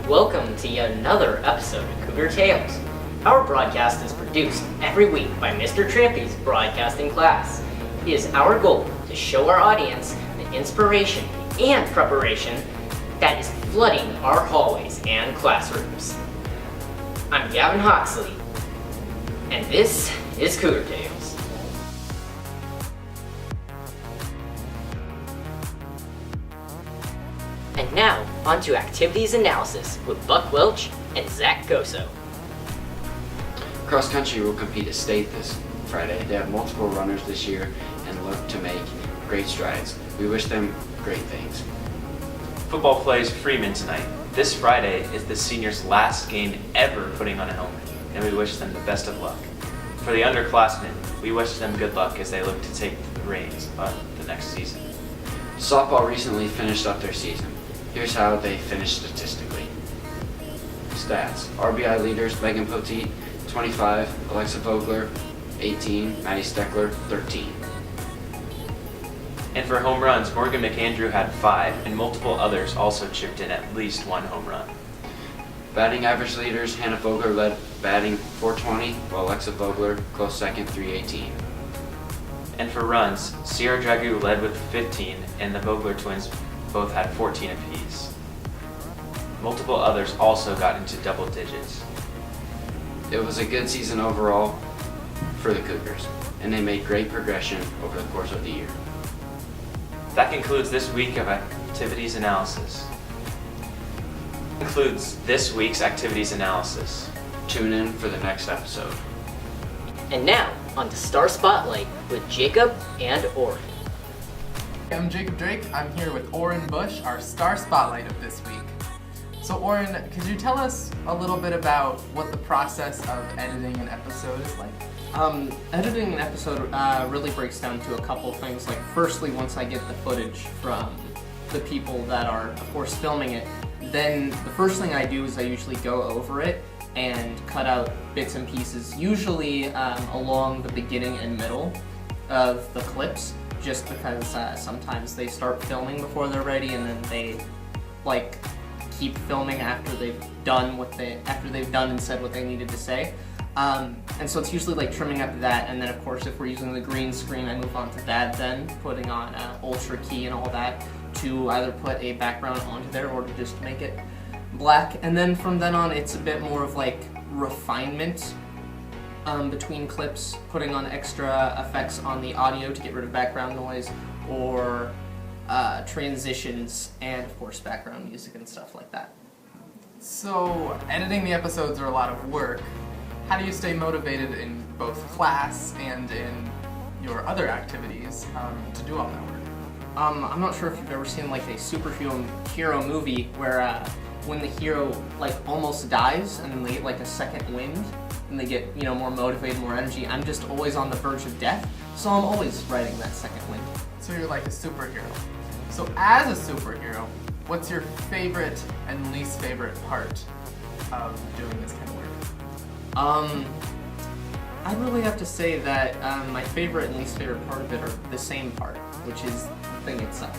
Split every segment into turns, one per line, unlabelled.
Welcome to yet another episode of Cougar Tales. Our broadcast is produced every week by Mr. Trampy's broadcasting class. It is our goal to show our audience the inspiration and preparation that is flooding our hallways and classrooms. I'm Gavin Hoxley, and this is Cougar Tales. And now, on to activities analysis with Buck Welch and Zach Goso.
Cross country will compete at state this Friday. They have multiple runners this year and look to make great strides. We wish them great things.
Football plays Freeman tonight. This Friday is the seniors' last game ever putting on a helmet, and we wish them the best of luck. For the underclassmen, we wish them good luck as they look to take the reins on the next season.
Softball recently finished up their season. Here's how they finished statistically. Stats. RBI leaders, Megan Poteet, 25, Alexa Vogler, 18, Maddie Steckler, 13.
And for home runs, Morgan McAndrew had 5, and multiple others also chipped in at least 1 home run.
Batting average leaders, Hannah Vogler led batting 420, while Alexa Vogler close second, 318.
And for runs, Sierra Dragoo led with 15, and the Vogler twins both had 14 apiece. Multiple others also got into double digits.
It was a good season overall for the Cougars, and they made great progression over the course of the year.
That concludes this week of activities analysis. Concludes this week's activities analysis.
Tune in for the next episode.
And now, on to Star Spotlight with Jacob and Oren.
I'm Jacob Drake. I'm here with Oren Bush, our Star Spotlight of this week. So Oren, could you tell us a little bit about what the process of editing an episode is like?
Editing an episode really breaks down to a couple things. Like, firstly, once I get the footage from the people that are, of course, filming it, then the first thing I do is I usually go over it and cut out bits and pieces, usually along the beginning and middle of the clips, just because sometimes they start filming before they're ready, and then they keep filming after they've done and said what they needed to say. And so it's usually trimming up that, and then of course if we're using the green screen, I move on to that, then putting on ultra key and all that to either put a background onto there or to just make it black. And then from then on, it's a bit more of refinement between clips, putting on extra effects on the audio to get rid of background noise, or transitions, and of course background music and stuff like that.
So editing the episodes are a lot of work. How do you stay motivated in both class and in your other activities to do all that work?
I'm not sure if you've ever seen a superhero movie where when the hero almost dies and then they get a second wind and they get more motivated, more energy. I'm just always on the verge of death, so I'm always riding that second wind.
So you're like a superhero. So as a superhero, what's your favorite and least favorite part of doing this kind of work?
I'd really have to say that my favorite and least favorite part of it are the same part, which is the thing itself.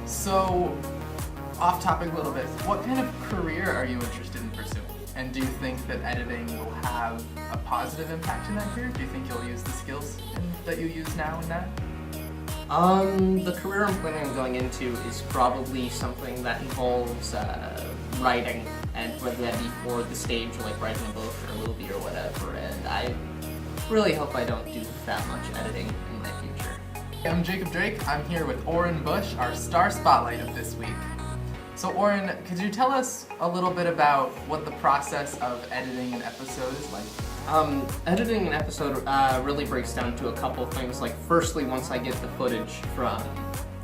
So, off topic a little bit, what kind of career are you interested in pursuing? And do you think that editing will have a positive impact in that career? Do you think you'll use the skills that you use now in that?
The career I'm planning on going into is probably something that involves writing, and whether that be for the stage or writing a book or a movie or whatever, and I really hope I don't do that much editing in my future.
I'm Jacob Drake. I'm here with Oren Bush, our Star Spotlight of this week. So Oren, could you tell us a little bit about what the process of editing an episode is like?
Editing an episode really breaks down to a couple things. Firstly, once I get the footage from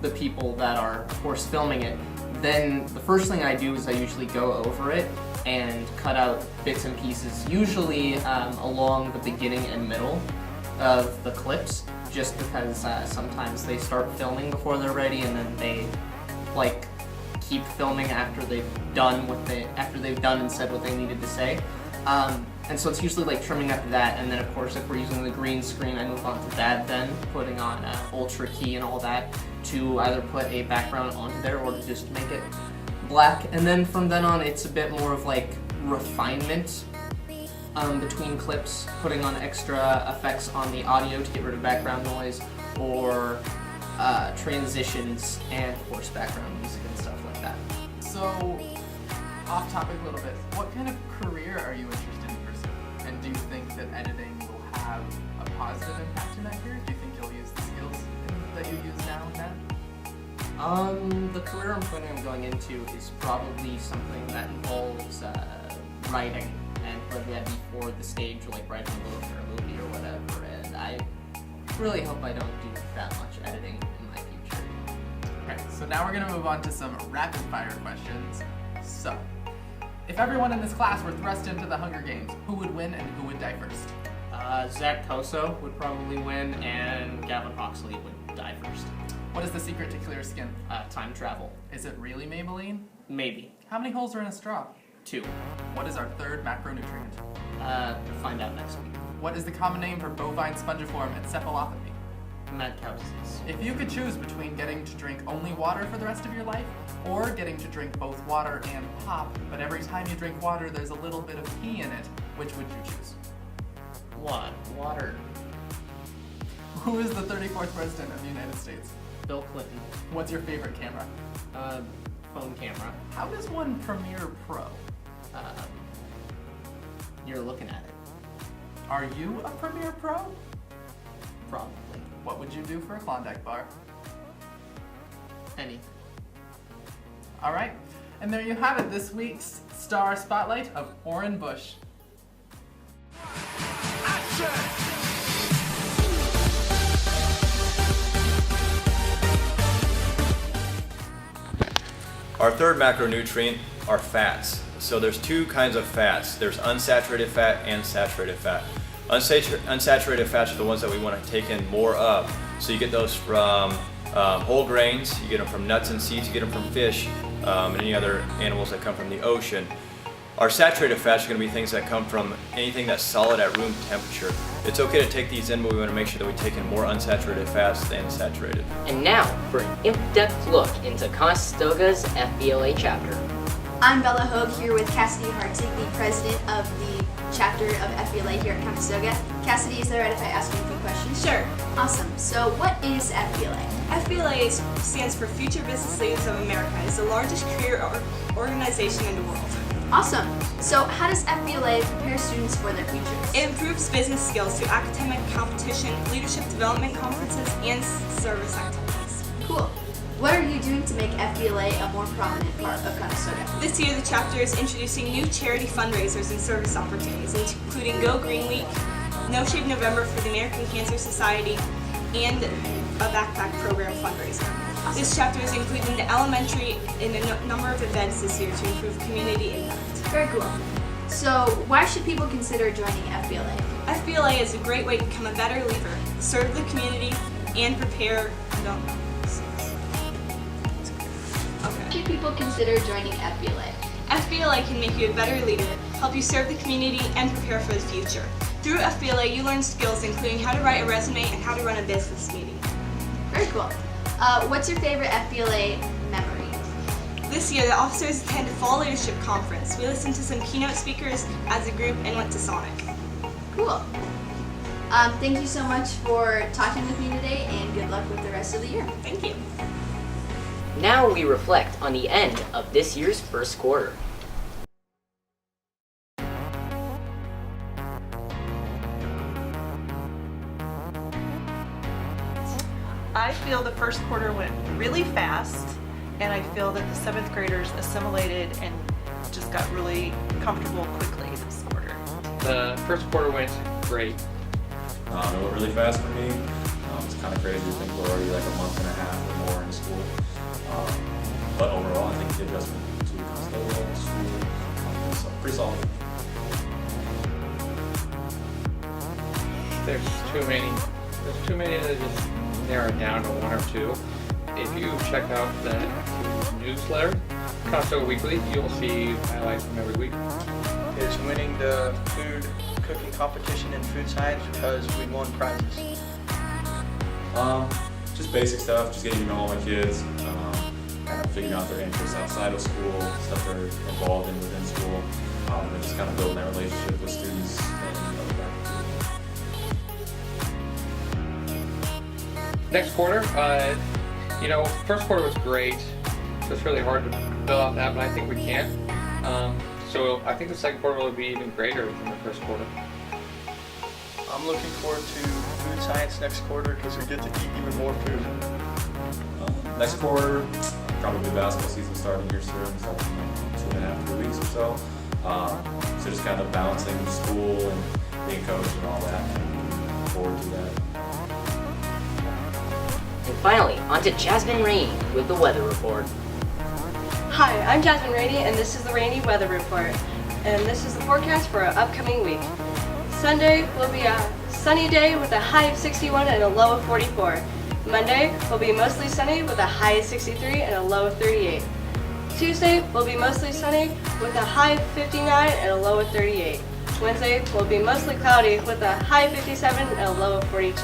the people that are, of course, filming it, then the first thing I do is I usually go over it and cut out bits and pieces, usually along the beginning and middle of the clips, just because sometimes they start filming before they're ready, and then they keep filming after they've done and said what they needed to say. And so it's usually trimming up that, and then of course if we're using the green screen, I move on to that, then putting on ultra key and all that to either put a background onto there or to just make it black, and then from then on it's a bit more of like refinement between clips, putting on extra effects on the audio to get rid of background noise, or transitions, and of course background music and stuff like that.
So, off topic a little bit, what kind of career are you interested in pursuing? And do you think that editing will have a positive impact in that career? Do you think you'll use the skills that you use now in that?
The career I'm planning on going into is probably something that involves writing, and whether that be for the stage or like writing a book or a movie or whatever, and I really hope I don't do that much editing in my future.
Okay, so now we're going to move on to some rapid fire questions. So, if everyone in this class were thrust into the Hunger Games, who would win and who would die first?
Zach Koso would probably win, and Gavin Hoxley would die first.
What is the secret to clear skin?
Time travel.
Is it really Maybelline?
Maybe.
How many holes are in a straw?
2.
What is our third macronutrient?
Find out next week.
What is the common name for bovine spongiform encephalopathy?
Mad cow disease.
If you could choose between getting to drink only water for the rest of your life, or getting to drink both water and pop, but every time you drink water there's a little bit of pee in it, which would you choose?
What? Water.
Who is the 34th president of the United States?
Bill Clinton.
What's your favorite camera?
Phone camera.
How does one Premiere Pro?
You're looking at it.
Are you a Premiere Pro?
Probably.
What would you do for a Klondike bar?
Any.
All right, and there you have it, this week's Star Spotlight of Orrin Bush.
Our third macronutrient are fats. So there's 2 kinds of fats. There's unsaturated fat and saturated fat. Unsaturated fats are the ones that we want to take in more of. So you get those from whole grains, you get them from nuts and seeds, you get them from fish, and any other animals that come from the ocean. Our saturated fats are going to be things that come from anything that's solid at room temperature. It's okay to take these in, but we want to make sure that we take in more unsaturated fats than saturated.
And now for an in-depth look into Conestoga's FBLA chapter.
I'm Bella Hogue here with Cassidy Hartig, the president of the chapter of FBLA here at Conestoga. Cassidy, is that right if I ask you a few questions?
Sure.
Awesome. So what is FBLA?
FBLA stands for Future Business Leaders of America. It's the largest career organization in the world.
Awesome. So how does FBLA prepare students for their futures?
It improves business skills through academic competition, leadership development conferences, and service activities.
Cool. What are you doing to make FBLA a more prominent part of Conestoga?
This year, the chapter is introducing new charity fundraisers and service opportunities, including Go Green Week, No Shave November for the American Cancer Society, and a backpack program fundraiser. Awesome. This chapter is including the elementary in a number of events this year to improve community impact.
Very cool. So why should people consider joining FBLA?
FBLA is a great way to become a better leader, serve the community, and prepare.
Should people consider joining FBLA?
FBLA can make you a better leader, help you serve the community, and prepare for the future. Through FBLA, you learn skills including how to write a resume and how to run a business meeting.
Very cool. What's your favorite FBLA memory?
This year, the officers attended Fall Leadership Conference. We listened to some keynote speakers as a group and went to Sonic.
Cool. Thank you so much for talking with me today, and good luck with the rest of the year.
Thank you.
Now we reflect on the end of this year's first quarter.
I feel the first quarter went really fast, and I feel that the 7th graders assimilated and just got really comfortable quickly this quarter.
The first quarter went great.
It went really fast for me. It's kind of crazy to think we're already like a month and a half or more in school. But overall, I think the adjustment to Conestoga school is pretty solid.
There's too many to just narrow it down to 1 or 2. If you check out the newsletter, Conestoga Weekly, you'll see highlights from every week.
Is winning the food cooking competition in food science because we won prizes.
Just basic stuff, just getting to know all my kids, kind of figuring out their interests outside of school, stuff they're involved in within school, and just kind of building that relationship with students and other faculty.
Next quarter, first quarter was great. So it's really hard to fill out that, but I think we can. So I think the second quarter will be even greater than the first quarter.
I'm looking forward to food science next quarter because we get to eat even more food.
Next quarter, probably basketball season starting here soon, so 2.5, 3 weeks or so. So just kind of balancing school and being coach and all that. Looking forward to that.
And finally, on to Jasmine Rainey with the weather report.
Hi, I'm Jasmine Rainey, and this is the Rainy Weather Report. And this is the forecast for our upcoming week. Sunday will be a sunny day with a high of 61 and a low of 44. Monday will be mostly sunny with a high of 63 and a low of 38. Tuesday will be mostly sunny with a high of 59 and a low of 38. Wednesday will be mostly cloudy with a high of 57 and a low of 42.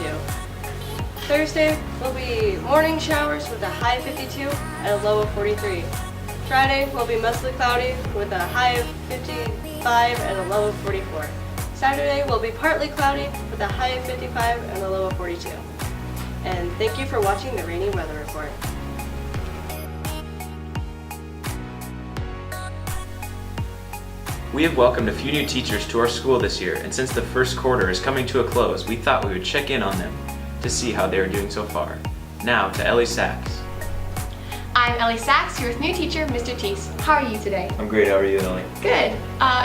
Thursday will be morning showers with a high of 52 and a low of 43. Friday will be mostly cloudy with a high of 55 and a low of 44. Saturday will be partly cloudy with a high of 55 and a low of 42. And thank you for watching the Rainy Weather Report.
We have welcomed a few new teachers to our school this year, and since the first quarter is coming to a close, we thought we would check in on them to see how they are doing so far. Now to Ellie Sachs.
I'm Ellie Sachs, your new teacher, Mr. Teese. How are you today?
I'm great. How are you, Ellie?
Good.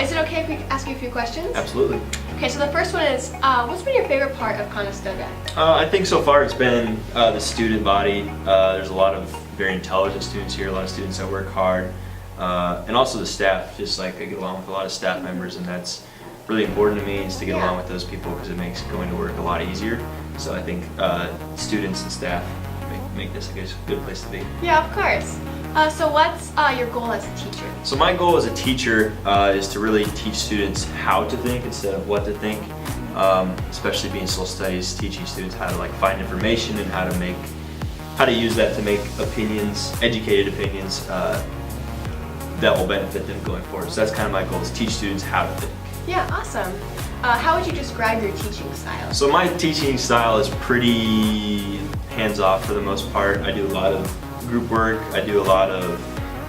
Is it okay if we ask you a few questions?
Absolutely.
Okay, so the first one is, what's been your favorite part of Conestoga?
I think so far it's been the student body. There's a lot of very intelligent students here, a lot of students that work hard, and also the staff. Just like I get along with a lot of staff members, and that's really important to me, is to get along with those people because it makes going to work a lot easier. So I think students and staff make this a good place to be.
Yeah, of course. So what's your goal as a teacher?
So my goal as a teacher is to really teach students how to think instead of what to think, especially being social studies, teaching students how to find information and how to use that to make opinions, educated opinions that will benefit them going forward. So that's kind of my goal, is teach students how to think.
Yeah, awesome. How would you describe your teaching style?
So my teaching style is pretty hands-off for the most part. I do a lot of group work. I do a lot of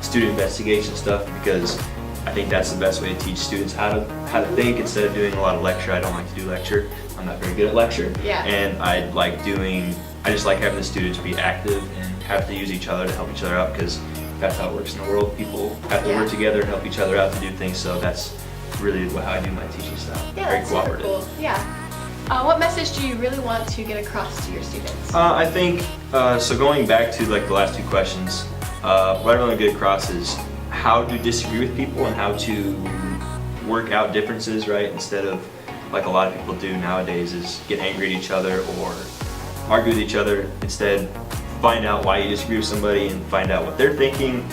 student investigation stuff because I think that's the best way to teach students how to think instead of doing a lot of lecture. I don't like to do lecture. I'm not very good at lecture.
Yeah.
And I just like having the students be active and have to use each other to help each other out because that's how it works in the world. People have to work together and help each other out to do things. So that's really how I do my teaching style.
Yeah,
very
that's super
cooperative.
cool. Yeah. What message do you really want to get across to your students?
I think, so going back to the last two questions, what I really get across is how to disagree with people and how to work out differences, right? Instead of, like a lot of people do nowadays, is get angry at each other or argue with each other. Instead, find out why you disagree with somebody and find out what they're thinking,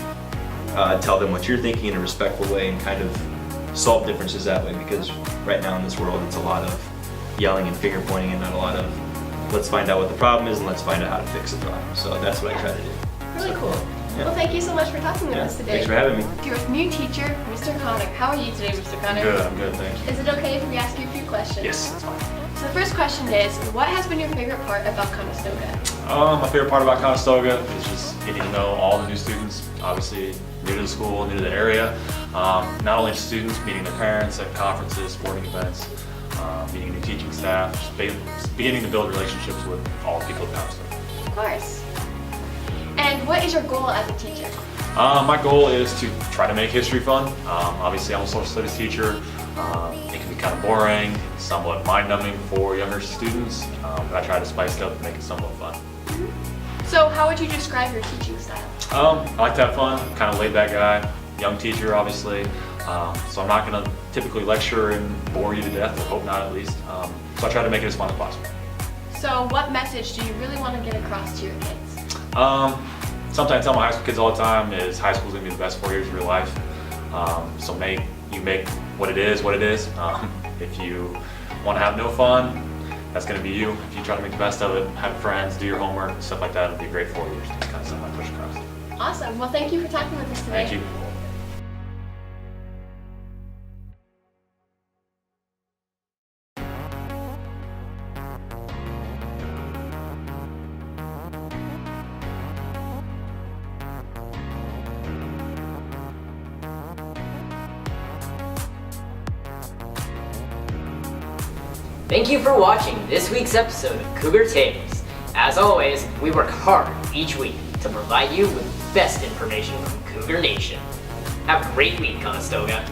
tell them what you're thinking in a respectful way and kind of solve differences that way, because right now in this world it's a lot of yelling and finger pointing and not a lot of let's find out what the problem is and let's find out how to fix the problem. So that's what I try to do.
Really cool.
Yeah.
Well, thank you so much for talking with us today.
Thanks for having me.
Your new teacher, Mr. Connick. How are you today, Mr. Connick?
Good, I'm good, thank you.
Is it okay if we ask you a few questions?
Yes, that's fine.
So the first question is, what has been your favorite part about Conestoga?
My favorite part about Conestoga is just getting to know all the new students, obviously new to the school, new to the area. Not only students, meeting their parents at conferences, sporting events, meeting new teaching staff, just beginning to build relationships with all the people at Conestoga.
Of course. And what is your goal as a teacher?
My goal is to try to make history fun. Obviously, I'm a social studies teacher. It can be kind of boring, somewhat mind-numbing for younger students, but I try to spice it up and make it somewhat fun.
So how would you describe your teaching style?
I like to have fun, kind of laid-back guy, young teacher obviously, so I'm not going to typically lecture and bore you to death, or hope not at least, so I try to make it as fun as possible.
So what message do you really want to get across to your kids?
Something I tell my high school kids all the time is high school is going to be the best 4 years of your life, so make what it is what it is. If you want to have no fun, that's going to be you. If you try to make the best of it, have friends, do your homework, stuff like that, it'll be a great 4 years. That's kind of something I push across.
Awesome. Well, thank you for talking with us today.
Thank you.
Thank you for watching this week's episode of Cougar Tales. As always, we work hard each week to provide you with the best information from Cougar Nation. Have a great week, Conestoga.